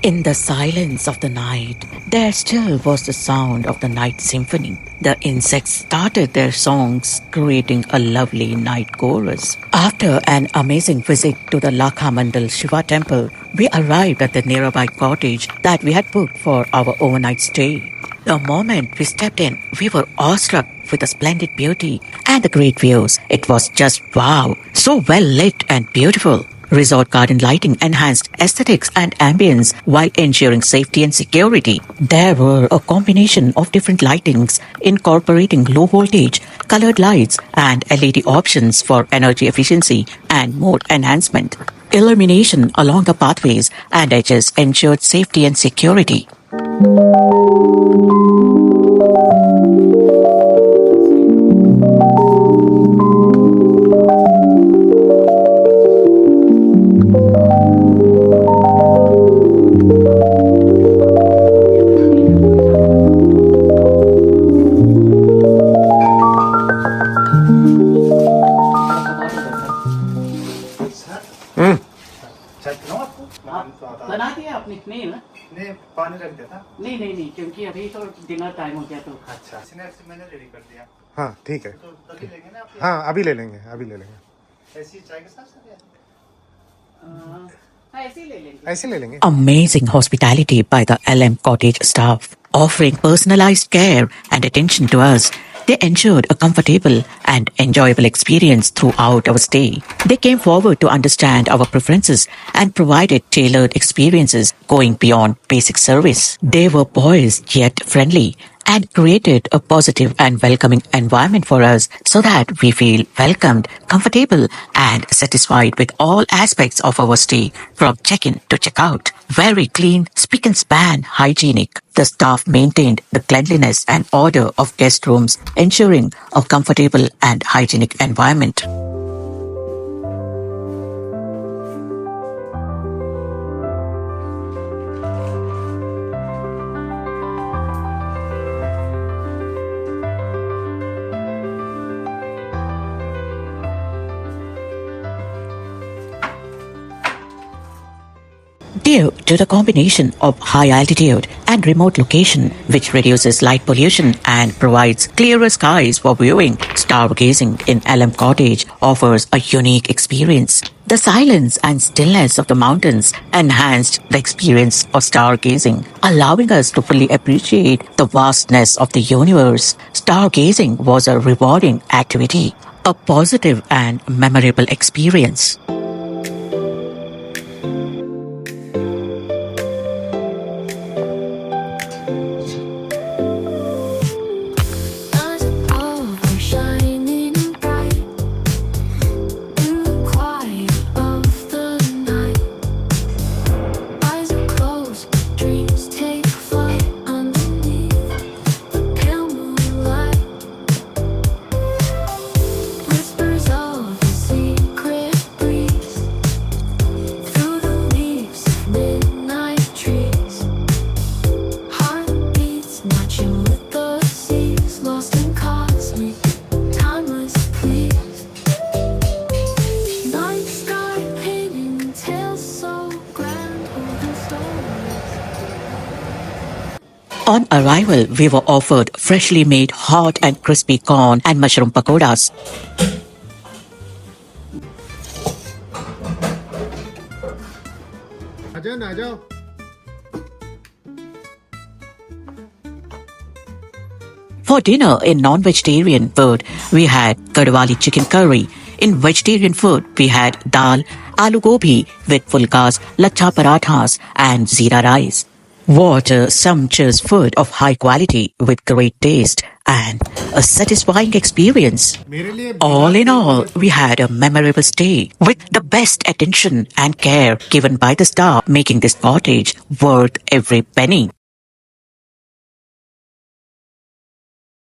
In the silence of the night, there still was the sound of the night symphony. The insects started their songs, creating a lovely night chorus. After an amazing visit to the Lakhamandal Shiva temple, we arrived at the nearby cottage that we had booked for our overnight stay. The moment we stepped in, we were awestruck with the splendid beauty and the great views. It was just wow, so well lit and beautiful. Resort garden lighting enhanced aesthetics and ambience while ensuring safety and security. There were a combination of different lightings incorporating low voltage, colored lights and LED options for energy efficiency and mood enhancement. Illumination along the pathways and edges ensured safety and security. बना दिया आपने नहीं ना? नहीं, पानी रख देता। नहीं क्योंकि अभी तो डिनर टाइम हो गया तो अच्छा, स्नैक्स मैंने रेडी कर दिया। हाँ ठीक है, तो तभी लेंगे ना आप? हाँ अभी ले लेंगे ऐसी चाय के साथ सर? ऐसे ले लेंगे। Amazing hospitality by the LM Cottage staff, offering personalized care and attention to us. They ensured a comfortable and enjoyable experience throughout our stay. They came forward to understand our preferences and provided tailored experiences going beyond basic service. They were poised yet friendly and created a positive and welcoming environment for us so that we feel welcomed, comfortable and satisfied with all aspects of our stay from check-in to check-out. Very clean, spick and span, hygienic. The staff maintained the cleanliness and order of guest rooms, ensuring a comfortable and hygienic environment. Due to the combination of high altitude and remote location, which reduces light pollution and provides clearer skies for viewing, stargazing in LM Cottage offers a unique experience. The silence and stillness of the mountains enhanced the experience of stargazing, allowing us to fully appreciate the vastness of the universe. Stargazing was a rewarding activity, a positive and memorable experience. On arrival, we were offered freshly made hot and crispy corn and mushroom pakoras. For dinner in non-vegetarian food, we had Kadwali chicken curry. In vegetarian food, we had dal, aloo gobi with fulkas, lacha parathas and zira rice. What a sumptuous food of high quality with great taste and a satisfying experience. All in all, we had a memorable stay with the best attention and care given by the staff, making this cottage worth every penny.